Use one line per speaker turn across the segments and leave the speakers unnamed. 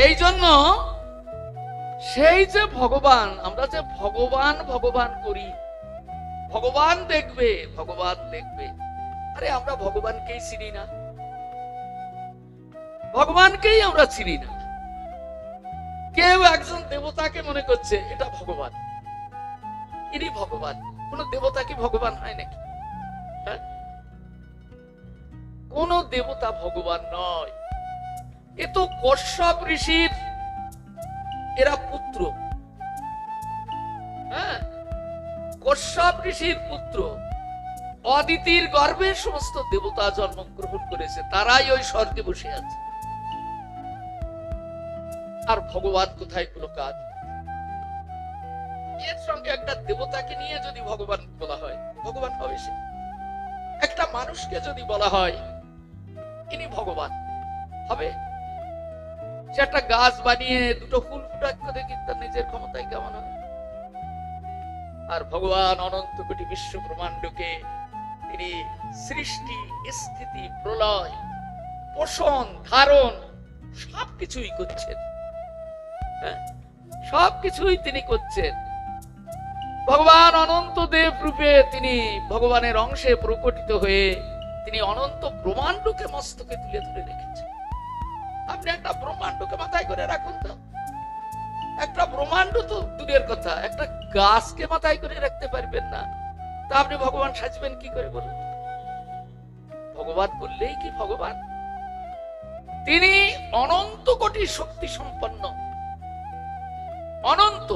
এই জন্য সেই যে ভগবান, আমরা যে ভগবান ভগবান করি, ভগবান দেখবে ভগবান দেখবে, আরে আমরা ভগবানকেই চিনি না, ভগবানকেই আমরা চিনি না। কেউ একজন দেবতাকে মনে করছে এটা ভগবান, ইনি ভগবান। কোন দেবতা কি ভগবান হয় নাকি? হ্যাঁ, কোন দেবতা ভগবান নয়। এ তো কশ্যপ ঋষির এরা পুত্র। হ্যাঁ, কশ্যপ ঋষির পুত্র, অদিতির গর্ভে সমস্ত দেবতা জন্মগ্রহণ করেছে, তারাই ওই স্বর্গে বসে আছে। আর ভগবান কোথায় কোনো কাজ? এর সঙ্গে একটা দেবতাকে নিয়ে যদি ভগবান বলা হয়, ভগবান হবে সে। একটা মানুষকে যদি বলা হয় ইনি ভগবান, হবে? সে একটা গাছ বানিয়ে দুটো ফুল ফুটাচ্ছে, দেখি তার নিজের ক্ষমতায় কেমন হবে। আর ভগবান অনন্ত কোটি বিশ্ব ব্রহ্মাণ্ডকে তিনি সৃষ্টি, স্থিতি, প্রলয়, পোষণ, ধারণ সবকিছুই করছেন। সবকিছুই তিনি করছেন। ভগবান অনন্ত দেব রূপে তিনি ভগবানের অংশে প্রকটিত হয়ে তিনি অনন্ত ব্রহ্মাণ্ডকে মস্তকে তুলে ধরে রেখেছেন। আপনি একটা ব্রহ্মাণ্ডকে মাথায় করে রাখুন তো, একটা ব্রহ্মাণ্ড তো দূরের কথা, একটা গাছকে মাথায় করে রাখতে পারবেন না, তা আপনি ভগবান সাজবেন কি করে বলুন? ভগবান বললেই কি ভগবান? তিনি অনন্ত কোটি শক্তি সম্পন্ন, অনন্ত,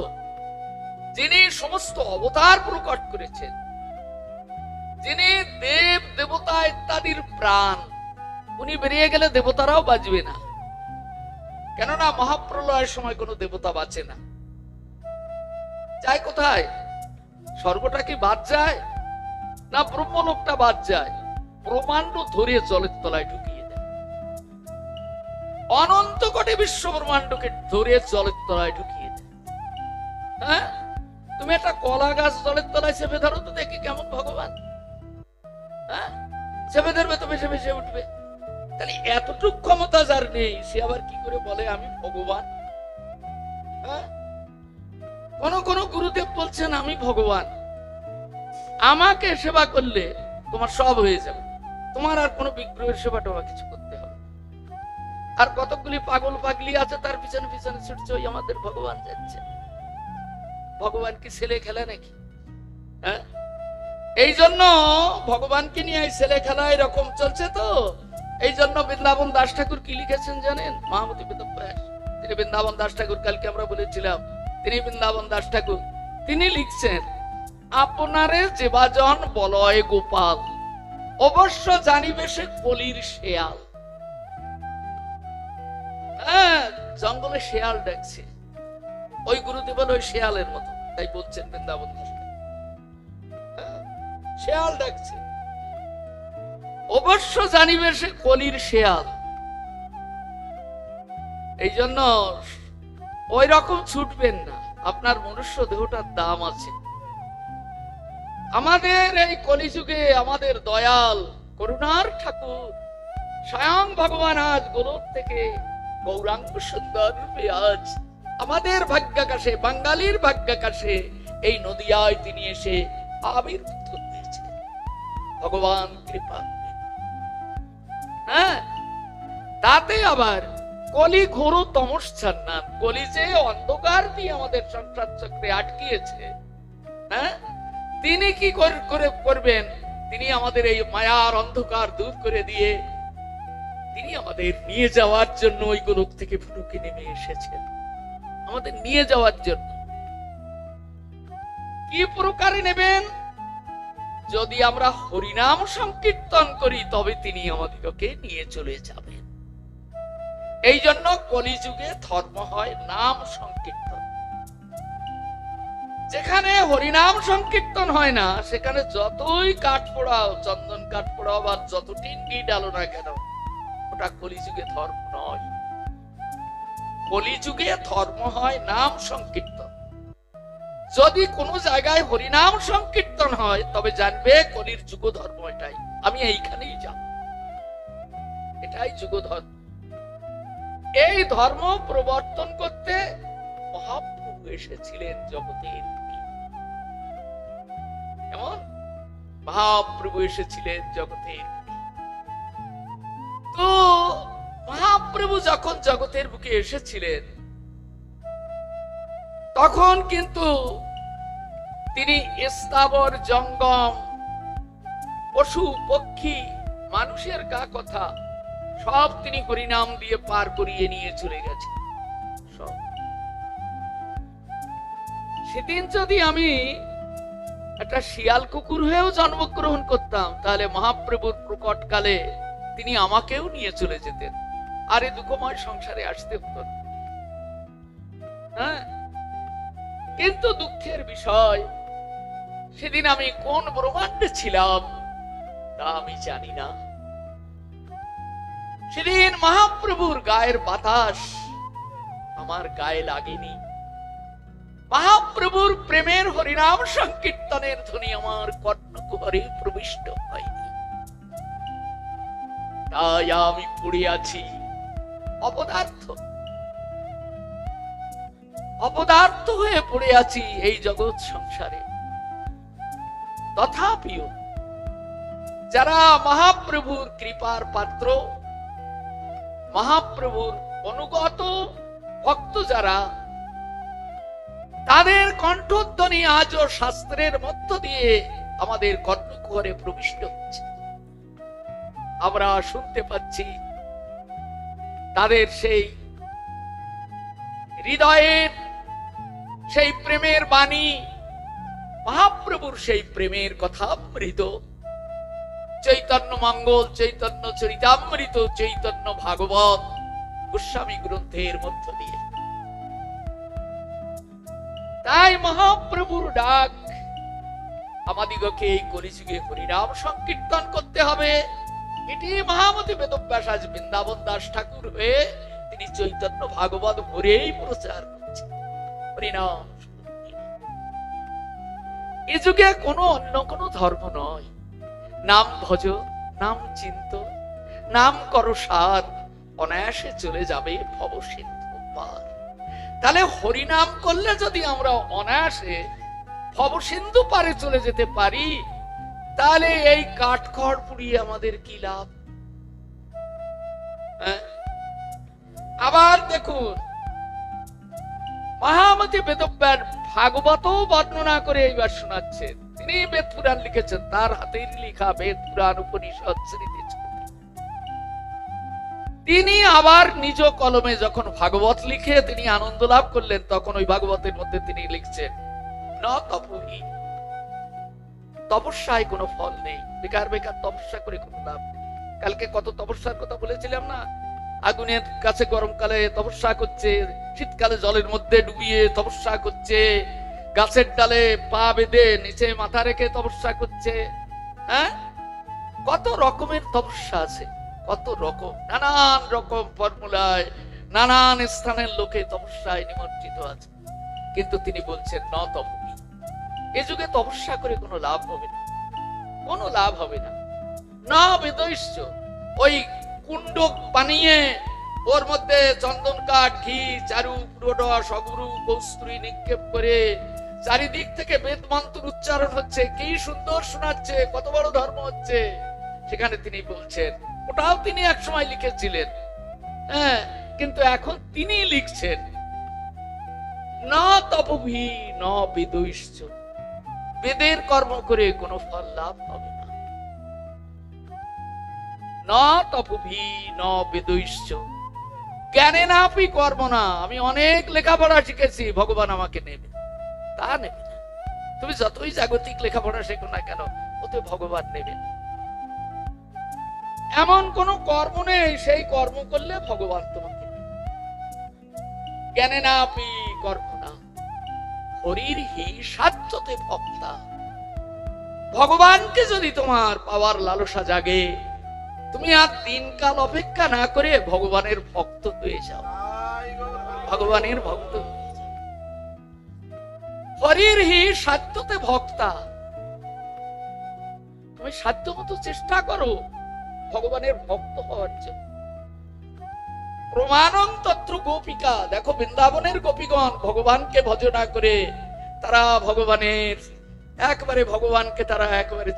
যিনি সমস্ত অবতার প্রকট করেছেন, যিনি দেব দেবতা ইত্যাদির প্রাণ। উনি বেরিয়ে গেলে দেবতারাও বাঁচবে না, কেননা মহাপ্রলয়ের সময় কোনো দেবতা বাঁচে না। যায় কোথায়? স্বর্গটা কি বাদ যায় না ব্রহ্মলোকটা বাদ যায়? ব্রহ্মাণ্ড ধরে জলের তলায় ঢুকিয়ে দেয়, অনন্ত কোটি বিশ্ব ব্রহ্মাণ্ডকে ধরে জলের তলায় ঢুকিয়ে দেয়। হ্যাঁ, তুমি একটা কলা গাছ জলের তলায় চেপে ধরো তো দেখি কেমন ভগবান। হ্যাঁ, চেপে ধরবে তো ভেসে ভেসে উঠবে। তাহলে এতটুক ক্ষমতা যার নেই, সে আবার কি করে বলে আমি ভগবান? হ্যাঁ, কোন কোন গুরুদেব বলছেন আমি ভগবান, আমাকে সেবা করলে তোমার সব হয়ে যাবে, তোমার আর কোনো বিগ্রহের সেবা টেবা কিছু করতে হবে। আর কতগুলি পাগল পাগলি আছে তার পিছনে পিছনে ছুটছে, ওই আমাদের ভগবান যাচ্ছে। ভগবান কি ছেলে খেলা নাকি? হ্যাঁ, এই জন্য ভগবানকে নিয়ে ছেলে খেলা এরকম চলছে। তো এই জন্য বৃন্দাবন দাস ঠাকুর কি লিখেছেন জানেন? মহামতি বেদব্যাস, তিনি বৃন্দাবন দাস ঠাকুর, কালকে আমরা বলেছিলাম তিনি বৃন্দাবন দাস ঠাকুর, তিনি লিখছেন আপনারে যেবাজন বলয় গোপাল, অবশ্য জানিবে সে কলির শেয়াল। হ্যাঁ, জঙ্গলে শেয়াল ডাকছে, ওই গুরুদেব ওই শেয়ালের মতো, তাই বলছেন বৃন্দাবন দাস শেয়াল ডাকছে, অবশ্য জানিবে সে কলির শেয়াল। এই জন্য ওই রকম ছুটবেন না, আপনার মনুষ্য দেহটার দাম আছে। আমাদের এই কলিযুগে আমাদের দয়াল করুণার ঠাকুর স্বয়ং ভগবান আজ গোলক থেকে গৌরাঙ্গ সুন্দর রূপে আজ আমাদের ভাগ্যাকাশে, বাঙালির ভাগ্যাকাশে এই নদিয়ায় তিনি এসে আবির্ভূত হয়েছে। ভগবান কৃপা। হ্যাঁ, তাতে আবার কলি ঘোর তমশ্চান্নান, কলি যে অন্ধকার দিয়ে আমাদের সংসার চক্রে আটকিয়েছে, হ্যাঁ, তিনি কি করবেন? তিনি আমাদের এই মায়ার অন্ধকার দূর করে দিয়ে তিনি আমাদের নিয়ে যাওয়ার জন্য ওই গোলক থেকে ফুটুকে নেমে এসেছেন, আমাদের নিয়ে যাওয়ার জন্য। কি প্রকারে নেবেন? যদি আমরা হরিনাম সংকীর্তন করি তবে তিনি আমাদেরকে নিয়ে চলে যাবেন। এই জন্য কলিযুগে ধর্ম হয় নাম সংকীর্তন। যেখানে হরিনাম সংকীর্তন হয় না, সেখানে যতই কাঠ পোড়াও, চন্দন কাঠ পোড়াও বা যত টিন্ডি ডালো না কেন, ওটা কলিযুগে ধর্ম নয়। কলিযুগে ধর্ম হয় নাম সংকীর্তন। যদি কোনো জায়গায় হরিনাম সংকীর্তন হয় তবে জানবে কলির যুগ ধর্ম এটাই, আমি এইখানেই যাব, এটাই যুগ ধর্ম। এই ধর্ম প্রবর্তন করতে মহাপ্রভু এসেছিলেন জগতের। কেমন মহাপ্রভু এসেছিলেন জগতের। তো মহাপ্রভু যখন জগতের বুকে এসেছিলেন তখন কিন্তু তিনি স্থাবর জঙ্গম পশু পক্ষী মানুষের গা কথা সব তিনি হরিনাম দিয়ে পার করিয়ে নিয়ে চলে গেছেন। সেদিন যদি আমি একটা শিয়াল কুকুর হয়েও জন্মগ্রহণ করতাম তাহলে মহাপ্রভুর প্রকটকালে তিনি আমাকেও নিয়ে চলে যেতেন, আর এই দুঃখময় সংসারে আসতে হতো না। হ্যাঁ, কিন্তু দুঃখের বিষয় সেদিন আমি কোন ব্রহ্মাণ্ডে ছিলাম তা আমি জানি না। সেদিন মহাপ্রভুর গায়ের বাতাস আমার গায়ে লাগেনি, মহাপ্রভুর প্রেমের হরিনাম সংকীর্তনের ধ্বনি আমার কর্ণকুহরে প্রবিষ্ট হয়নি। তাই আমি পড়ে আছি অপদার্থ, অপদার্থ হয়ে পড়ে আছি এই জগৎ সংসারে। তথাপিও যারা মহাপ্রভুর কৃপার পাত্র, মহাপ্রভুর অনুগত ভক্ত যারা, তাদের কণ্ঠধ্বনি আজও শাস্ত্রের মধ্য দিয়ে আমাদের কর্ণকুহরে প্রবিষ্ট হচ্ছে। আমরা শুনতে পাচ্ছি তাদের সেই হৃদয়ের সেই প্রেমের বাণী, মহাপ্রভুর সেই প্রেমের কথামৃত, চৈতন্য মঙ্গল, চৈতন্য চরিতামৃত, চৈতন্য ভাগবত গোস্বামী গ্রন্থের মধ্য দিয়ে। তাই মহাপ্রভুর ডাক আমাদিগকে এই কলিযুগে হরিনাম সংকীর্তন করতে হবে। এটি মহামতি বেদব্যাস আজ বৃন্দাবন দাস ঠাকুর হয়ে তিনি চৈতন্য ভাগবত ভরেই প্রচার করছেন হরিনাম। এ যুগে কোনো অন্য কোনো ধর্ম নয়। নাম ভজ, নাম চিন্ত, নাম করো সার, অনায়াসে চলে যাবে ভব সিন্ধু পার। তাহলে হরিনাম করলে যদি আমরা অনায়াসে ভব সিন্ধু পারে চলে যেতে পারি, তাহলে এই কাঠখড় পুড়িয়ে আমাদের কি লাভ? আবার দেখুন, মহামতি বেদব্যাস ভাগবত বর্ণনা করে এইবার শোনাচ্ছেন। তিনি বেদ পুরাণ লিখেছেন, তার হাতের লিখা বেদ পুরাণ উপনিষদ স্মৃতি। তিনি আবার নিজ কলমে যখন ভাগবত লিখে তিনি আনন্দ লাভ করলেন, তখন ওই ভাগবতের মধ্যে তিনি লিখছেন, ন তপহি, তপস্যায় কোনো ফল নেই, বেকার বেকার তপস্যা করে কোনো লাভ নেই। কালকে কত তপস্যার কথা বলেছিলাম না? আগুনের কাছে গরমকালে তপস্যা করছে, শীতকালে জলের মধ্যে ডুবিয়ে তপস্যা করছে, গাছের ডালে পা বেঁধে নিচে মাথা রেখে তপস্যা করছে। হ্যাঁ, কত রকমের তপস্যা আছে, কত রকম, নানান রকম ফর্মুলায় নানান স্থানের লোকে তপস্যায় নিমজ্জিত আছে। কিন্তু তিনি বলছেন ন তপবি, এ যুগে তপস্যা করে কোনো লাভ হবে না, কোনো লাভ হবে না। না বেদৈশ্য, ওই কুণ্ড বানিয়ে ওর মধ্যে চন্দন কাঠ, ঘি, চারু, পুরোডস, অগুরু, কৌস্তুরী নিক্ষেপ করে চারিদিক থেকে বেদ মন্ত্র উচ্চারণ হচ্ছে, কি সুন্দর শোনাচ্ছে, কত বড় ধর্ম হচ্ছে। সেখানে তিনি বলছেন, ওটাও তিনি এক সময় লিখেছিলেন, হ্যাঁ, কিন্তু এখন তিনি লিখছেন না তপভি ন বেদৈশ্চ, বেদের কর্ম করে কোনো ফল লাভ হবে না। না তপভি ন বেদৈশ্চ জ্ঞানে নাপি কর্ম না। আমি অনেক লেখাপড়া শিখেছি, ভগবান আমাকে নেবে, তা নেবে না। তুমি যতই জাগতিক লেখাপড়া শেখো না কেন, ওতে ভগবান নেবে না। এমন কোন কর্ম নেই সেই কর্ম করলে ভগবান তোমাকে নেবে। জ্ঞানে নাপি কর্ম না, হরির হি সাধ্যতে ভক্তা। ভগবানকে যদি তোমার পাওয়ার লালসা জাগে, তুমি আর দিনকাল অপেক্ষা না করে ভগবানের ভক্ত হয়ে যাও, ভগবানের ভক্ত। হরির হি সাধ্যতে ভক্তা, তুমি সাধ্য মতো চেষ্টা করো ভগবানের ভক্ত হওয়ার জন্য। প্রমাণং তত্র গোপিকা, দেখো বৃন্দাবনের গোপীগণ ভগবানকে ভজনা করে তারা ভগবানের একবারে ভগবানকে তারা একবারে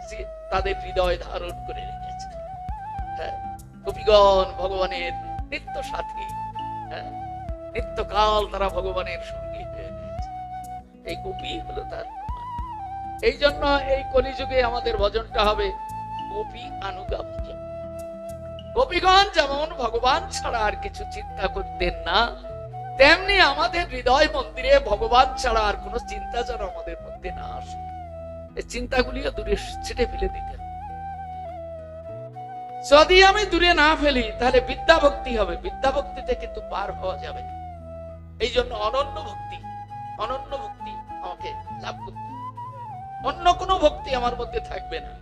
তাদের হৃদয় ধারণ করে রেখেছে। হ্যাঁ, গোপীগণ ভগবানের নিত্য সাথী, হ্যাঁ, নিত্যকাল তারা ভগবানের সঙ্গী হয়ে গেছে। এই গোপী হলো তার প্রমাণ। এই জন্য এই কলিযুগে আমাদের ভজনটা হবে গোপী আনুগামী। গোপীগণ যেমন ভগবান ছাড়া আর কিছু চিন্তা করতেন না, তেমনি আমাদের হৃদয় মন্দিরে ভগবান ছাড়া আর কোন চিন্তা যেন আমাদের মধ্যে না আসে। এই চিন্তাগুলিও দূরে ছেটে ফেলে দিতে হবে। যদি আমি দূরে না ফেলি তাহলে বিদ্যা ভক্তি হবে, বিদ্যা ভক্তিতে কিন্তু পার হওয়া যাবে। এই জন্য অনন্য ভক্তি আমাকে লাভ করতে, অন্য কোনো ভক্তি আমার মধ্যে থাকবে না।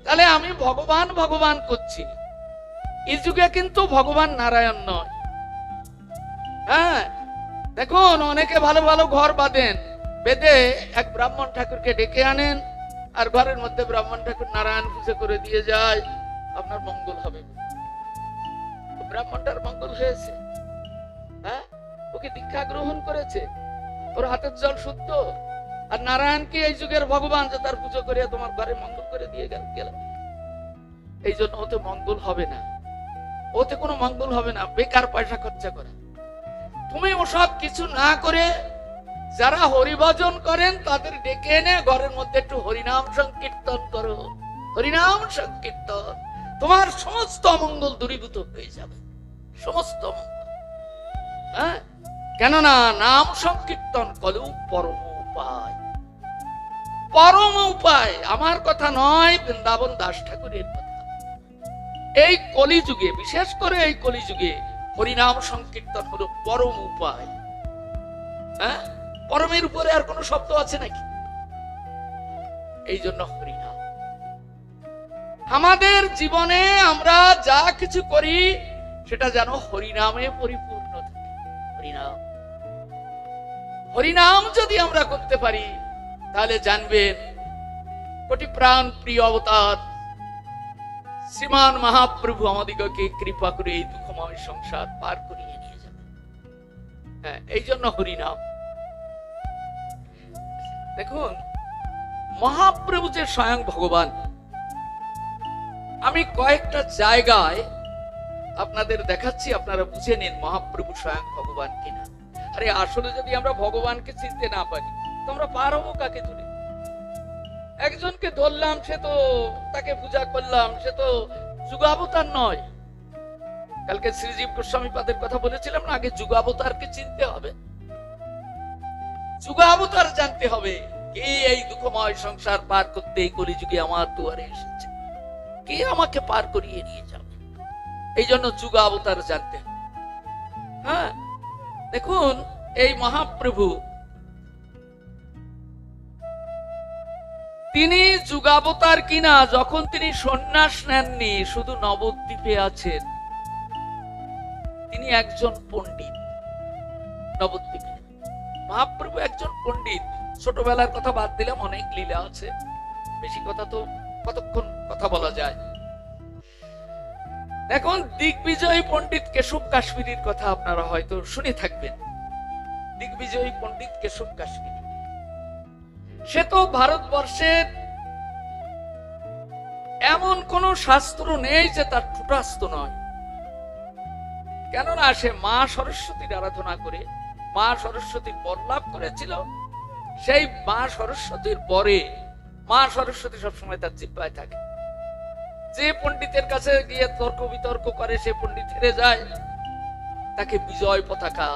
তাহলে আমি ভগবান ভগবান করছি। এই যুগে কিন্তু ভগবান নারায়ণ নয়। হ্যাঁ, দেখুন অনেকে ভালো ভালো ঘর বাঁধেন, বেঁধে এক ব্রাহ্মণ ঠাকুরকে ডেকে আনেন, আর ঘরের মধ্যে ব্রাহ্মণ ঠাকুর নারায়ণ পুজো করে দিয়ে যায়, আপনার মঙ্গল হবে। ব্রাহ্মণটার মঙ্গল হয়েছে? হ্যাঁ, ওকে দীক্ষা গ্রহণ করেছে, ওর হাতের জল শুদ্ধ। আর নারায়ণ কি এই যুগের ভগবান যে তার পুজো করে তোমার ঘরে মঙ্গল করে দিয়ে গেল? এই জন্য ওতে মঙ্গল হবে না, ওতে কোনো মঙ্গল হবে না, বেকার পয়সা খরচা করে। তুমি ওসব কিছু না করে যারা হরিভজন করেন তাদের ডেকে এনে ঘরের মধ্যে একটু হরিনাম সংকীর্তন করো, হরিনাম সংকীর্তন, তোমার সমস্ত অমঙ্গল দূরীভূত হয়ে যাবে, সমস্ত অমঙ্গল। হ্যাঁ, কেননা নাম সংকীর্তন কলেও পরম উপায়, পরম উপায়। আমার কথা নয়, বৃন্দাবন দাস ঠাকুরের কথা। এই কলিযুগে, বিশেষ করে এই কলিযুগে হরিনাম সংকীর্তন হলো পরম উপায়। হ্যাঁ, পরমের উপরে আর কোন শব্দ আছে নাকি? এই জন্য হরিনাম আমাদের জীবনে আমরা যা কিছু করি সেটা যেন হরিনামে পরিপূর্ণ থাকে। হরিনাম, হরিনাম যদি আমরা করতে পারি তাহলে জানবেন কোটি প্রাণ প্রিয় অবতার শ্রীমান মহাপ্রভু আমাদিগকে কৃপা করে এই দুঃখময় সংসার পার করিয়ে নিয়ে যাবে। হ্যাঁ, এই জন্য হরিনাম। দেখুন মহাপ্রভু যে স্বয়ং ভগবান, আমি কয়েকটা জায়গায় আপনাদের দেখাচ্ছি, আপনারা বুঝে নিন মহাপ্রভু স্বয়ং ভগবান কিনা। আরে আসলে যদি আমরা ভগবানকে চিনতে না পারি তো আমরা পার হবো কাকে ধরে? একজনকে ধরলাম, সে তো তাকে পূজা করলাম, সে তো যুগাবতার নয়। কালকে শ্রীজীব গোস্বামী পাদের কথা বলেছিলাম না, আগে যুগাবতারকে চিনতে হবে, যুগাবতার জানতে হবে। কে এই দুঃখময় সংসার পার করতে এই কলিযুগে আমার দুয়ারে এসেছে, কে আমাকে পার করিয়ে নিয়ে যাবে? এই জন্য যুগাবতার জানতে হবে। হ্যাঁ, দেখুন এই মহাপ্রভু তিনি যুগাবতার কিনা যখন তিনি সন্ন্যাস নেননি, শুধু নবদ্বীপে আছেন। তিনি একজন পণ্ডিত, নবদ্বীপে মহাপ্রভু একজন পণ্ডিত। ছোটবেলার কথা বাদ দিলাম, অনেক লীলা আছে, বেশি কথা তো কতক্ষণ কথা বলা যায়। এখন দিগ্বিজয়ী পণ্ডিত কেশব কাশ্মীরির কথা আপনারা হয়তো শুনে থাকবেন। দিগ্বিজয়ী পণ্ডিত কেশব কাশ্মীরি, সে তো ভারতবর্ষের এমন কোন শাস্ত্র নেই যে তার ঠুটাস্থ নয়। কেননা সে মা সরস্বতীর আরাধনা করে মা সরস্বতীর বর লাভ করেছিল। সেই মা সরস্বতীর পরে মা সরস্বতী সবসময় তার জিহ্বায় থাকে। যে পণ্ডিতের কাছে গিয়ে তর্ক বিতর্ক করে সে পণ্ডিত হেরে যায়, তাকে বিজয় পতাকা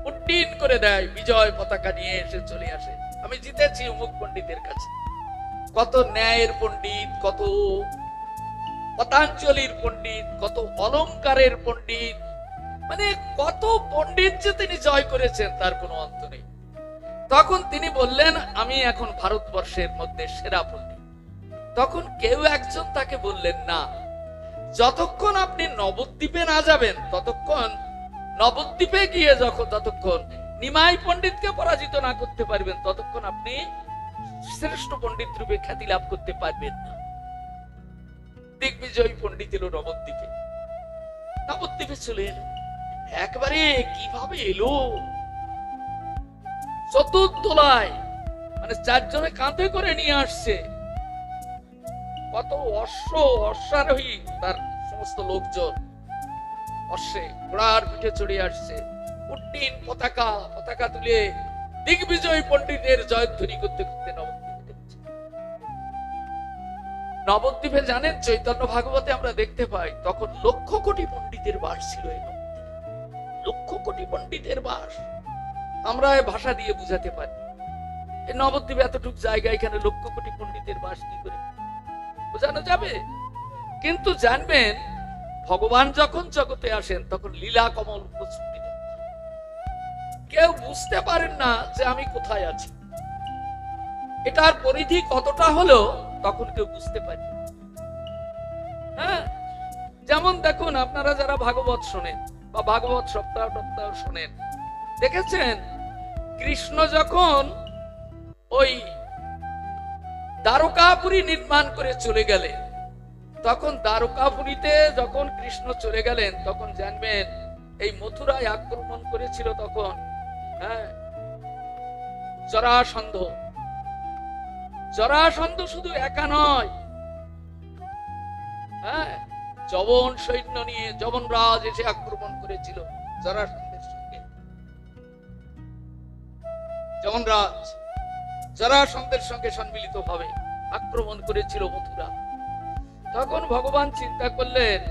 উড্ডীন করে দেয়, বিজয় পতাকা নিয়ে এসে চলে আসে, আমি জিতেছি অমুক পণ্ডিতের কাছে। কত ন্যায়ের পণ্ডিত, কত পতাঞ্জলির পণ্ডিত, কত অলংকারের পণ্ডিত, মানে কত পণ্ডিত যে তিনি জয় করেছেন তার কোনো অন্ত নেই। তখন তিনি বললেন আমি এখন ভারতবর্ষের মধ্যে সেরা পণ্ডিত। তখন কেউ একজন তাকে বললেন না, যতক্ষণ আপনি নবদ্বীপে না যাবেন ততক্ষণ, নবদ্বীপে গিয়ে যতক্ষণ নিমাই পণ্ডিতকে পরাজিত না করতে পারবেন ততক্ষণ আপনি শ্রেষ্ঠ পণ্ডিত রূপে খ্যাতি লাভ করতে পারবেন না। দিগ্বিজয়ী পণ্ডিত এলো নবদ্বীপে, নবদ্বীপে চলে এলো। একবারে কিভাবে এলো, চতুর্দোলায়, মানে চারজনে কাঁধে করে নিয়ে আসছে, কত অশ্বারোহী তার সমস্ত লোকজন অশ্বে ঘোড়ার পিঠে চড়ে আসছে, উড্ডীন পতাকা তুলে দিগ্বিজয় পণ্ডিতের জয়ধ্বনি করতে করতে নবদ্বীপে জানেন চৈতন্য ভাগবতে আমরা দেখতে পাই তখন 1,00,000 কোটি পণ্ডিতের বাস ছিল। এই 1,00,000 কোটি পণ্ডিতের বাস আমরা ভাষা দিয়ে বুঝাতে পারি। এই নবদ্বীপে এতটুকু জায়গা, এখানে 1,00,000 কোটি পণ্ডিতের বাস কি করে বোঝানো যাবে? কিন্তু জানবেন ভগবান যখন জগতে আসেন তখন লীলা কমল প্রস্ফুটিত, কেউ বুঝতে পারেন না যে আমি কোথায় আছি, এটার পরিধি কতটা হলো তখন কেউ বুঝতে পারে। হ্যাঁ, যেমন দেখুন আপনারা যারা ভাগবত শোনেন বা ভাগবত সপ্তাহ শোনেন, দেখেছেন কৃষ্ণ যখন ওই দ্বারকাপুরী নির্মাণ করে চলে গেলেন, তখন দ্বারকাপুরীতে যখন কৃষ্ণ চলে গেলেন তখন জানবেন এই মথুরায় আক্রমণ করেছিল তখন জরাসন্ধ শুধু একা নয়, যবন সৈন্য নিয়ে যবনরাজ এসে আক্রমণ করেছিল জরাসন্ধের সঙ্গে। যবনরাজ জরাসন্ধের সঙ্গে সম্মিলিত ভাবে আক্রমণ করেছিল মথুরা। তখন ভগবান চিন্তা করলেন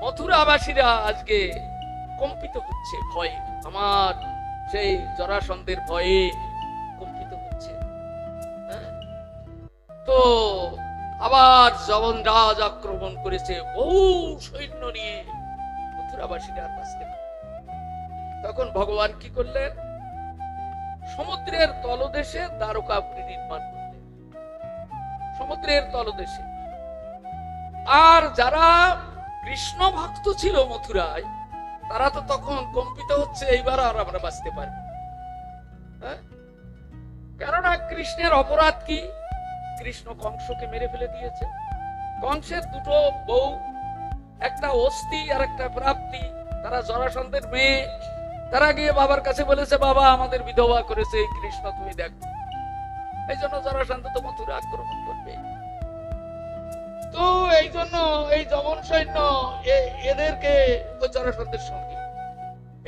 মথুরাবাসীরা আজকে কম্পিত হচ্ছে ভয়ে, আমার সেই জরাসন্ধের ভয়ে কম্পিত হচ্ছে। তো আবার যবনরাজ আক্রমণ করেছে বহু সৈন্য নিয়ে, মথুরাবাসীরা আর বাঁচতে পারে। তখন ভগবান কি করলেন, সমুদ্রের তলদেশে দ্বারকাপুরী নির্মাণ করলেন, সমুদ্রের তলদেশে। আর যারা কৃষ্ণ ভক্ত ছিল মথুরায়, তারা তো তখন কম্পিত হচ্ছে, এইবার আর আমরা বাঁচতে পারি। কেননা কৃষ্ণের অপরাধ কি? কৃষ্ণ কংসকে মেরে ফেলে দিয়েছে। কংসের 2 বউ, একটা অস্থি আর একটা প্রাপ্তি, তারা জরাসন্ধের মেয়ে। তারা গিয়ে বাবার কাছে বলেছে, বাবা আমাদের বিধবা করেছে এই কৃষ্ণ, তুমি দেখো। এই জন্য জরাসন্ধ তো মথুরা আক্রমণ করবে। তো এই জন্য এই যবন সৈন্য এদেরকে জরাসন্ধের সঙ্গে,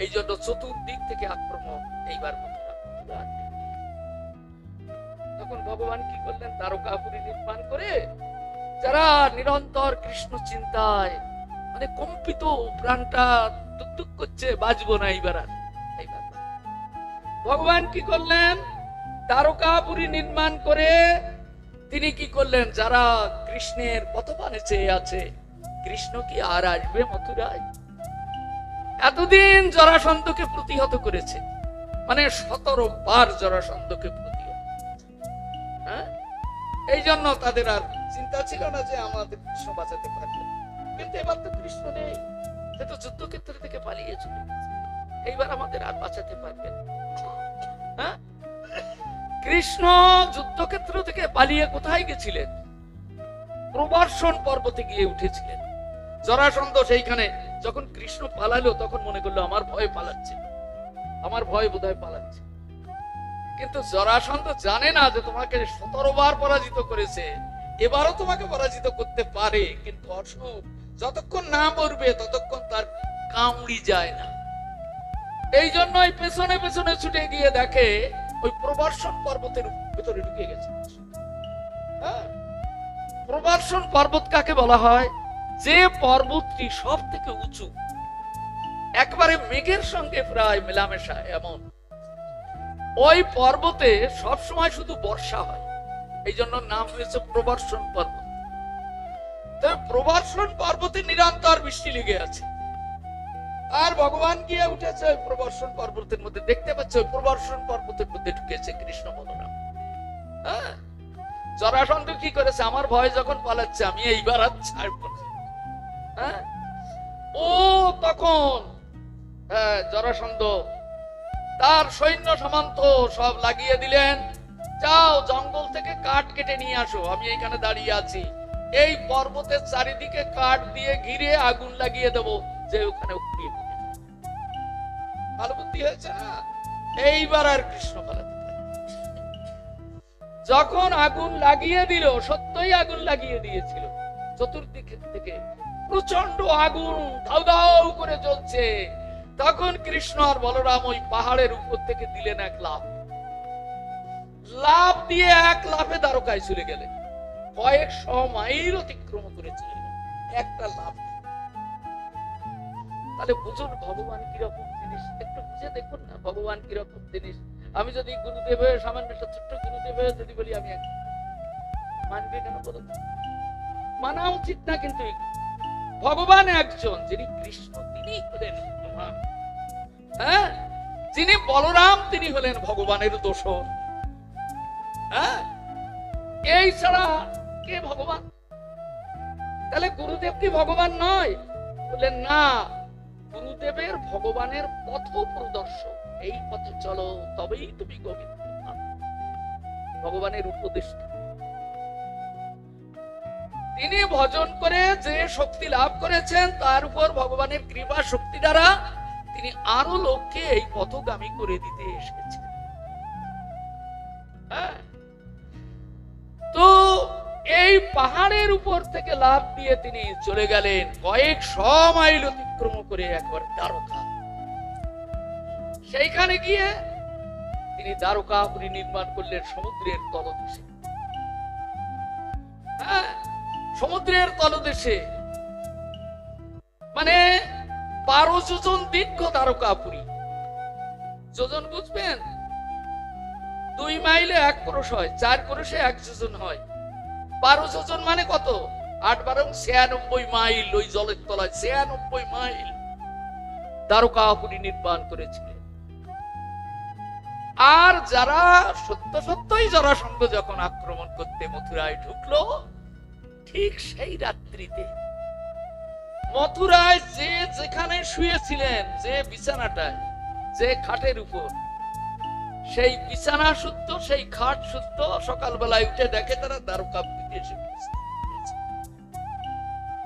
এই জন্য চতুর্দিক থেকে আক্রমণ এইবার মথুরা। তখন ভগবান কি করলেন, দ্বারকাপুরী নির্মাণ করে যারা নিরন্তর কৃষ্ণ চিন্তায় মানে কম্পিত, প্রাণটা টুকটুক করছে, বাঁচবো না এইবার। ভগবান কি করলেন, দ্বারকাপুরী নির্মাণ করে তিনি কি করলেন, যারা কৃষ্ণের পথপানে চেয়ে আছে, কৃষ্ণ কি আর আসবে মথুরায়? এতদিন জরাসন্ধকে প্রতিহত করেছে, মানে 17 বার জরাসন্ধকে প্রতিহত। এই জন্য তাদের আর চিন্তা ছিল না যে আমাদের কৃষ্ণ বাঁচাতে পারবে। কিন্তু এবার তো কৃষ্ণ নেই, সে তো যুদ্ধক্ষেত্র থেকে পালিয়ে চলে গেছে, এইবার আমাদের আর বাঁচাতে পারবে না। কৃষ্ণ যুদ্ধক্ষেত্র থেকে পালিয়ে কোথায় গেছিলেন? প্রবর্ষণ পর্বতে গিয়ে উঠেছিলেন। জরাসন্ধ সেইখানে যখন কৃষ্ণ পালালো তখন মনে করলো আমার ভয় পালাচ্ছে, আমার ভয় বোধহয় পালাচ্ছে। কিন্তু জরাসন্ধ জানে না যে তোমাকে 17 বার পরাজিত করেছে, এবারও তোমাকে পরাজিত করতে পারে, কিন্তু অসুখ যতক্ষণ না মরবে ততক্ষণ তার কামড়ি যায় না। এই জন্যই পেছনে পেছনে ছুটে গিয়ে দেখে ওই প্রবর্ষণ পর্বতের ভেতরে ঢুকে গেছে। প্রবর্ষণ পর্বত কাকে বলা হয়? যে পর্বতটি সব থেকে উঁচু, একবারে মেঘের সঙ্গে প্রায় মেলামেশা এমন, ওই পর্বতে সব সময় শুধু বর্ষা হয়, এই জন্য নাম হয়েছে প্রবর্ষণ পর্বত। তবে প্রবর্ষণ পর্বতে নিরন্তর বৃষ্টি লেগে আছে, আর ভগবান গিয়ে উঠেছে ওই প্রবর্ষণ পর্বতের মধ্যে। দেখতে পাচ্ছে ওই প্রবর্ষণ পর্বতের মধ্যে ঢুকেছে কৃষ্ণ বলরাম। জরাসন্ধ কি করেছে, আমার ভয় যখন পালাচ্ছে আমি এইবার আর ছাড়বো না। ও তখন জরাসন্ধ তার সৈন্য সামন্ত সব লাগিয়ে দিলেন, যাও জঙ্গল থেকে কাঠ কেটে নিয়ে আসো, আমি এইখানে দাঁড়িয়ে আছি, এই পর্বতের চারিদিকে কাঠ দিয়ে ঘিরে আগুন লাগিয়ে দেব, যে ওখানে পুড়িয়ে দিবে। ভালো বুদ্ধি হয়েছে না? এইবার আর কৃষ্ণ পালাতে পারে। যখন আগুন লাগিয়ে দিল, সত্যই আগুন লাগিয়ে দিয়েছিল, চতুর্দিক থেকে প্রচন্ড আগুন ধাউ ধাউ করে জ্বলছে। তখন কৃষ্ণ আর বলরাম ওই পাহাড়ের উপর থেকে দিলেন এক লাফ। লাফ দিয়ে এক লাফে দ্বারকায় চলে গেলেন। কয়েকশো মাইল অতিক্রম করে চলে গেলেন একটা লাফ। তাহলে বুঝুন ভগবান কিরকম জিনিস, একটু বুঝে দেখুন না ভগবান কিরকম জিনিস। আমি যদি গুরুদেবের সামান্য একটা ছোট্ট গুরুদেবের যদি বলি আমি মানবে কেন বলুন? মানা উচিত না, কিন্তু ভগবান একজন, যিনি কৃষ্ণ তিনি হলেন ভগবান। হ্যাঁ, যিনি বলরাম তিনি হলেন ভগবানের দোসর। হ্যাঁ, এই ছাড়া কে ভগবান? তাহলে গুরুদেব কি ভগবান নয়? বললেন না, গুরুদেবের ভগবানের পথ প্রদর্শক। এই পথে চলো, তবেই তুমি গোবিন্দ। ভগবানের উপদেষ্টা তিনি। ভজন করে যে শক্তি লাভ করেছেন, তার উপর ভগবানের কৃপা শক্তি দ্বারা তিনি আরো লোককে এই পথগামী করে দিতে এসেছেন। তো এই পাহাড়ের উপর থেকে লাফ দিয়ে তিনি চলে গেলেন কয়েকশো মাইল অতিক্রম করে একবার দ্বারকা। সেইখানে গিয়ে তিনি দ্বারকাপুরী নির্মাণ করলেন সমুদ্রের তলদেশে। হ্যাঁ, সমুদ্রের তলদেশে, মানে 12 যোজন দীর্ঘ দ্বারকাপুরী। যোজন বুঝবেন? 2 মাইলে 1 ক্রোশ হয়, 4 ক্রোশে 1 যোজন হয়। 12 যোজন মানে কত? 8 12 96 মাইল। ওই জলের তলায় 96 মাইল দ্বারকাপুরী নির্মাণ করেছিলেন। আর যারা সত্যই জরাসন্ধ যখন আক্রমণ করতে মথুরায় ঢুকলো, ঠিক সেই রাত্রিতে মথুরায় যে যেখানে শুয়েছিলেন, যে বিছানাটায়, যে খাটের উপর, সেই বিছানা শুদ্ধ, সেই খাট শুদ্ধ, সকালবেলায় উঠে দেখে তারা দ্বারকাপুরীতে এসে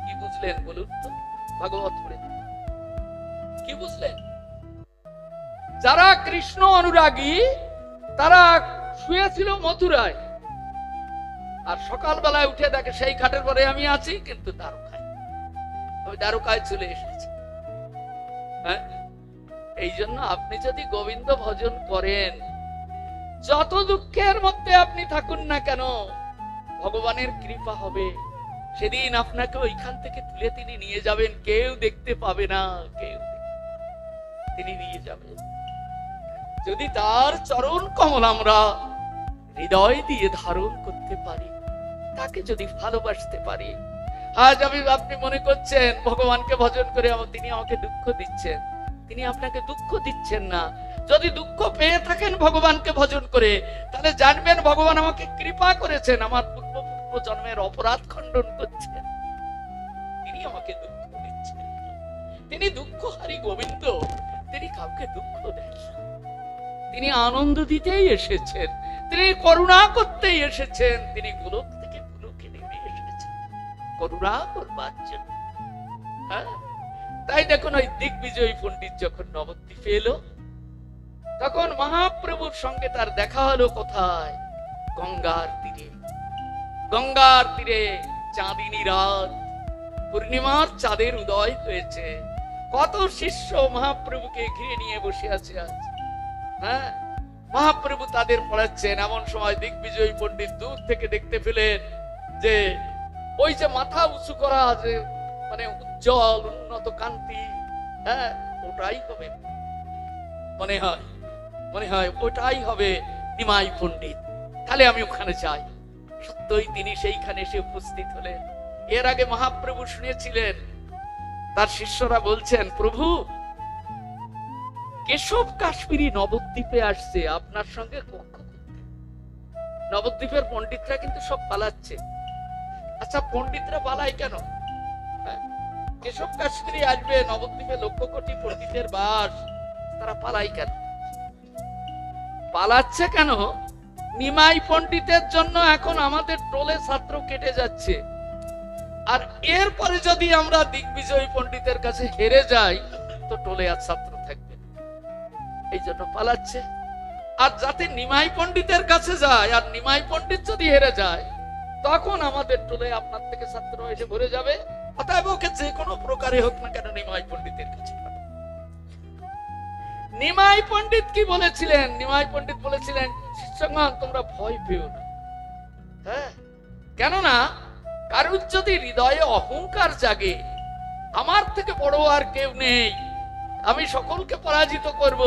কি বুঝলেন বলুন তো? ভাগবত পড়ে কি বুঝলেন? যারা কৃষ্ণ অনুরাগী তারা শুয়েছিল মথুরায়, আর সকালবেলায় উঠে দেখে সেই খাটের পরে আমি আছি, কিন্তু দ্বারকায়, আমি দ্বারকায় চলে এসেছি। হ্যাঁ, এই জন্য আপনি যদি গোবিন্দ ভজন করেন, যত দুঃখের মধ্যে আপনি থাকুন না কেন, ভগবানের কৃপা হবে। সেদিন আপনাকে ওইখান থেকে তুলে তিনি নিয়ে যাবেন, কেউ দেখতে পাবে না, কেউ তিনি নিয়ে যাবেন। যদি তার চরণ কমল আমরা হৃদয় দিয়ে ধারণ করতে পারি, তাকে যদি ভালোবাসতে পারি। আজ আপনি মনে করছেন ভগবানকে ভজন করে তিনি আমাকে দুঃখ দিচ্ছেন, তিনি আপনাকে দুঃখ দিচ্ছেন না। যদি দুঃখ পেয়ে থাকেন ভগবানকে ভজন করে, তাহলে জানবেন ভগবান আমাকে কৃপা করেছেন, আমার পূর্ব জন্মের অপরাধ খণ্ডন করছেন, তিনি আমাকে দুঃখ দিচ্ছেন। তিনি দুঃখহারী গোবিন্দ, তিনি কাউকে দুঃখ দেন না। তিনি আনন্দ দিতেই এসেছেন, তিনি করুণা করতেই এসেছেন, তিনি গোলক থেকে গোলকে নেমে এসেছেন করুণা করবার জন্য। তাই দেখুন, ওই দিগ্বিজয়ী পণ্ডিত যখন নবদ্বীপে এলো, তখন মহাপ্রভুর সঙ্গে তার দেখা হলো কোথায়? গঙ্গার তীরে। গঙ্গার তীরে চাঁদিনী রাত, পূর্ণিমার চাঁদের উদয় হয়েছে। কত শিষ্য মহাপ্রভুকে ঘিরে নিয়ে বসে আছে আজ। হ্যাঁ, মহাপ্রভু তাদের পড়াচ্ছেন। এমন সময় দিগ্বিজয়ী পণ্ডিত দূর থেকে দেখতে পেলেন যে ওই যে মাথা উঁচু করা, যে মানে উজ্জ্বল উন্নত কান্তি, হ্যাঁ, ওটাই হবে মনে হয় ওটাই হবে নিমাই পণ্ডিত। তাহলে আমি ওখানে যাই। সত্যই তিনি সেইখানে এসে উপস্থিত হলেন। এর আগে মহাপ্রভু শুনেছিলেন, তার শিষ্যরা বলছেন, প্রভু কেশব কাশ্মীরি নবদ্বীপে আসছে আপনার সঙ্গে কক্ষ করতে। নবদ্বীপের পণ্ডিতরা কিন্তু সব পালাচ্ছে। আচ্ছা, পণ্ডিতরা পালায় কেন? কেশব কাশ্মীরি আসবে নবদ্বীপে, লক্ষ কোটি পণ্ডিতের বাস, তারা পালায় কেন? পালাচ্ছে কেন? নিমাই পণ্ডিতের জন্য এখন আমাদের টোলে ছাত্র কেটে যাচ্ছে। আর এরপরে যদি আমরা দিগ্বিজয়ী পণ্ডিতের কাছে হেরে যাই তো টোলে আর ছাত্র থাকবে না, এই জন্য পালাচ্ছে। আর যাতে নিমাই পণ্ডিতের কাছে যায়, আর নিমাই পণ্ডিত যদি হেরে যায় তখন আমাদের টোলে আপনার থেকে ছাত্র এসে ভরে যাবে। অতএব ওকে যে কোনো প্রকারে হোক না কেন নিমাই পণ্ডিতের কাছে। নিমাই পণ্ডিত কি বলেছিলেন? নিমাই পণ্ডিত বলেছিলেন, শিষ্যগণ তোমরা ভয় পেও না। হ্যাঁ, কেননা কারুর যদি হৃদয়ে অহংকার জাগে, আমার থেকে বড় আর কেউ নেই, আমি সকলকে পরাজিত করব,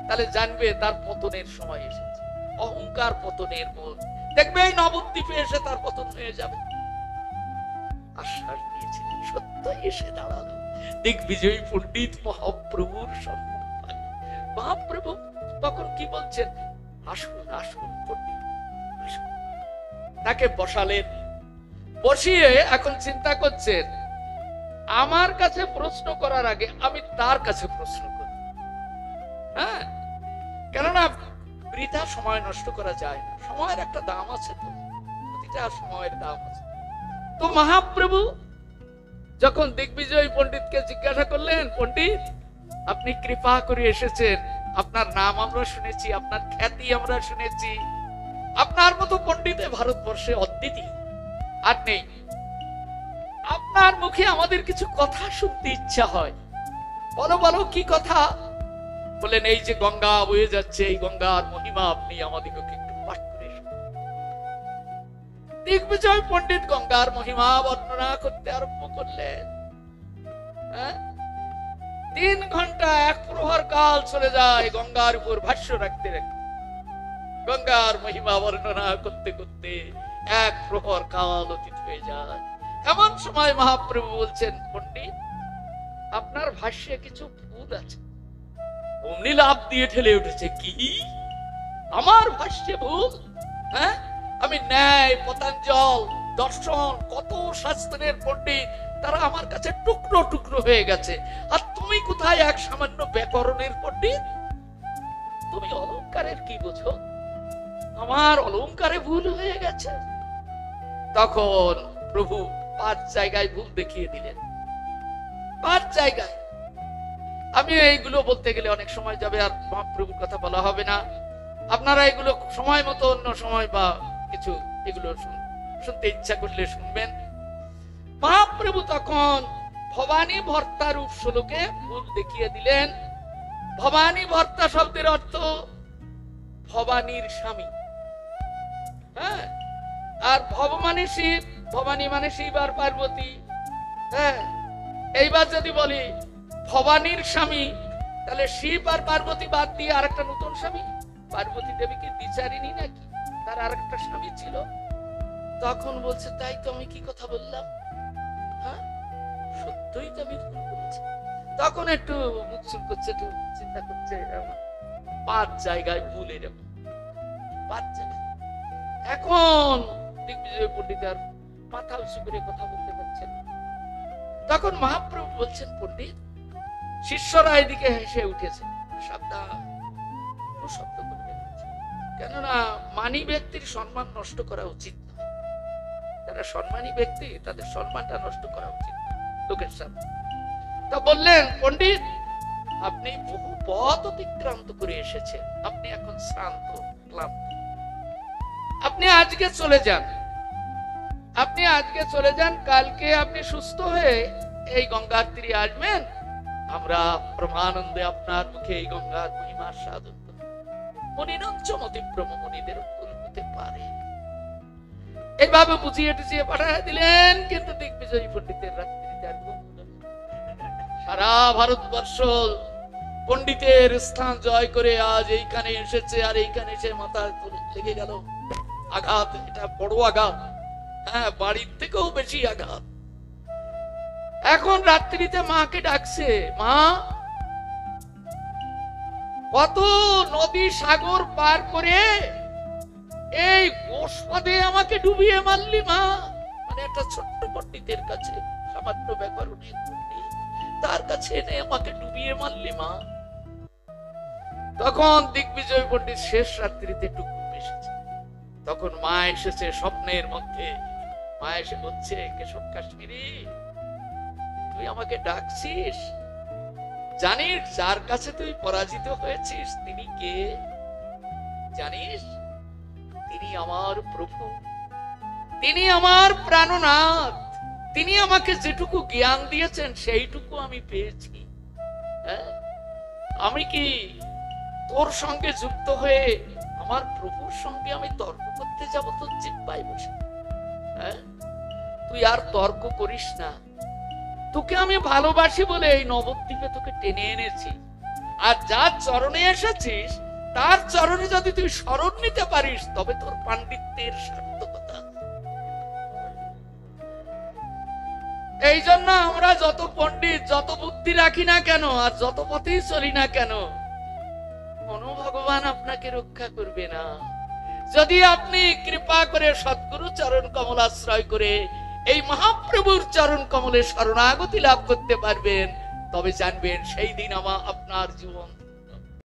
তাহলে জানবে তার পতনের সময় এসেছে। অহংকার পতনের মূল। দেখবে এই নবদ্বীপে এসে তার পতন হয়ে যাবে। আশ্বাস দিয়েছিলেন, সত্যই এসে দাঁড়ালো দিগ্বিজয়ী পণ্ডিত মহাপ্রভুর সম্মুখে। মহাপ্রভু তখন কি বলছেন? আসুন আসুন পণ্ডিত আসুন। তাকে বসালেন, বসিয়ে এখন চিন্তা করছেন আমার কাছে প্রশ্ন করার আগে আমি তার কাছে প্রশ্ন করি। হ্যাঁ, কেননা বৃথা সময় নষ্ট করা যায় না, সময়ের একটা দাম আছে, তো প্রতিটা সময়ের দাম আছে। তো মহাপ্রভু যখন দিগ্বিজয়ী পণ্ডিতকে জিজ্ঞাসা করলেন, পণ্ডিত আপনি কৃপা করে এসেছেন, আপনার নাম আমরা শুনেছি, আপনার খ্যাতি আমরা শুনেছি, আপনার মতো পণ্ডিতে ভারতবর্ষে অদ্বিতীয় আর নেই, আপনার মুখে আমাদের কিছু কথা শুনতে ইচ্ছা হয়, বলো বলো কি কথা? বলেন, এই যে গঙ্গা বয়ে যাচ্ছে, এই গঙ্গার মহিমা আপনি আমাদেরকে একটু পাঠ করে শোনান। দিগ্বিজয় পণ্ডিত গঙ্গার মহিমা বর্ণনা করতে আরম্ভ করলেন। 3 ঘন্টা 1 প্রহর কাল চলে যায় গঙ্গার উপর ভাষ্য রাখতে রাখতে, গঙ্গার মহিমা বর্ণনা করতে করতে 1 প্রহর কাল অতীত হয়ে যায়। এমন সময় মহাপ্রভু বলছেন, পণ্ডিত আপনার ভাষ্যে কিছু ভুল আছে। অমনি লাভ দিয়ে ঠেলে উঠেছে, কি আমার ভাষ্যে ভুল? হ্যাঁ, আমি ন্যায়, পতঞ্জল, দর্শন, কত শাস্ত্রের পণ্ডিত, তারা আমার কাছে টুকরো টুকরো হয়ে গেছে, আর তুমি কোথায় এক সামান্য ব্যাকরণের পণ্ডিত? তুমি অলংকারের কি বোঝো? আমার অলংকারে ভুল হয়ে গেছে। তখন প্রভু 5 জায়গায় ভুল দেখিয়ে দিলেন। 5 জায়গায়। আমি এইগুলো বলতে গেলে অনেক সময় যাবে, আর মহাপ্রভুর কথা বলা হবে না। আপনারা এগুলো সময় মতো অন্য সময় বা কিছু এগুলো শুনতে ইচ্ছা করলে শুনবেন। মহাপ্রভু তখন ভবানী ভর্তা রূপ শ্লোকে ভুল দেখিয়ে দিলেন। ভবানী ভর্তা শব্দের অর্থ ভবানীর স্বামী। হ্যাঁ, আর ভব মানে শিব, ভবানী মানে শিব আর পার্বতী। হ্যাঁ, এইবার যদি বলি ভবানীর স্বামী, তাহলে শিব আর পার্বতী বাদ দিয়ে আরেকটা নতুন স্বামী। পার্বতী দেবী কি দ্বিচারিণী নাকি? তার আরেকটা স্বামী ছিল। তখন বলছে, তাই তো আমি কি কথা বললাম? হ্যাঁ, সত্যই তো আমি ভুল বলেছি। তখন একটু মুখ চুল করছে, একটু চিন্তা করছে, 5 জায়গায় ভুল, এরকম 5 জায়গায়। এখন দিগ্বিজয় পণ্ডিত আর মাথা উঁচু করে কথা বলতে পারছেন। তখন মহাপ্রভু বলছেন, পণ্ডিত শিষ্যরা এদিকে হেসে উঠেছে, সাবধান, শব্দ করবে, কেননা মানি ব্যক্তির সম্মান নষ্ট করা উচিত না। যারা সম্মানী ব্যক্তি তাদের সম্মানটা নষ্ট করা উচিত লোকের সামনে। তা বললেন, পণ্ডিত আপনি বহু পথ অতিক্রান্ত করে এসেছেন, আপনি এখন শ্রান্ত ক্লান্ত, আপনি আজকে চলে যান, আপনি আজকে চলে যান, কালকে আপনি সুস্থ হয়ে এই গঙ্গার তীরে আসবেন, আমরা ব্রহ্মানন্দে আপনার মুখে এই গঙ্গার মহিমার সাধন করব। মুনিদের ভুল হতে পারে, এইভাবে বুঝিয়ে টুঝিয়ে পাঠিয়ে দিলেন। কিন্তু দিগ্বিজয়ী পণ্ডিতের রাত্রিতে আর ঘুম হলো না। সারা ভারতবর্ষ পণ্ডিতের স্থান জয় করে আজ এইখানে এসেছে, আর এইখানে এসে মাথা লেগে গেল আঘাত। এটা বড় আঘাত, হ্যাঁ, বাড়ির থেকেও বেশি আঘাত। এখন রাত্রিতে মাকে ডাকছে, মা কত নদী সাগর পার করে এই গোস্বাদে আমাকে ডুবিয়ে মারলি মা। মানে একটা ছোট্ট পণ্ডিতের কাছে, সামান্য ব্যাকরণের পণ্ডিত, তার কাছে এনে আমাকে ডুবিয়ে মারলি মা। তখন দিগ্বিজয় পণ্ডিত শেষ রাত্রিতে একটু ঘুম এসেছে। তখন মা এসেছে স্বপ্নের মধ্যে, মা এসে বলছে, কেশব কাশ্মীরি, তুই আমাকে ডাকছিস? জানিস যার কাছে তুই পরাজিত হয়েছিস তিনি কে? জানিস? তিনি আমার প্রভু, তিনি আমার প্রাণনাথ। তিনি আমাকে যেটুকু জ্ঞান দিয়েছেন সেইটুকু আমি পেয়েছি। হ্যাঁ, আমি কি তোর সঙ্গে যুক্ত হয়ে আমার প্রভুর সঙ্গে আমি তর্ক করতে যাব তোর জিহ্বায় বসে? হ্যাঁ, তুই আর তর্ক করিস না। তোকে আমি ভালোবাসি বলে এই নবদ্বীপে তোকে টেনে এনেছি। আর যার চরণে এসেছিস তার চরণে যদি তুই শরণ নিতে পারিস তবে তোর পাণ্ডিত্যের সার্থকতা। এই জন্য আমরা যত পণ্ডিত, যত বুদ্ধি রাখি না কেন, আর যত পথেই চলি না কেন, কোন ভগবান আপনাকে রক্ষা করবে না। যদি আপনি কৃপা করে সদ্গুরু চরণ কমল আশ্রয় করে এই মহাপ্রভুর চরণ কমলে শরণাগতি লাভ করতে পারবেন, তবে জানবেন সেই দিন আপনার জীবন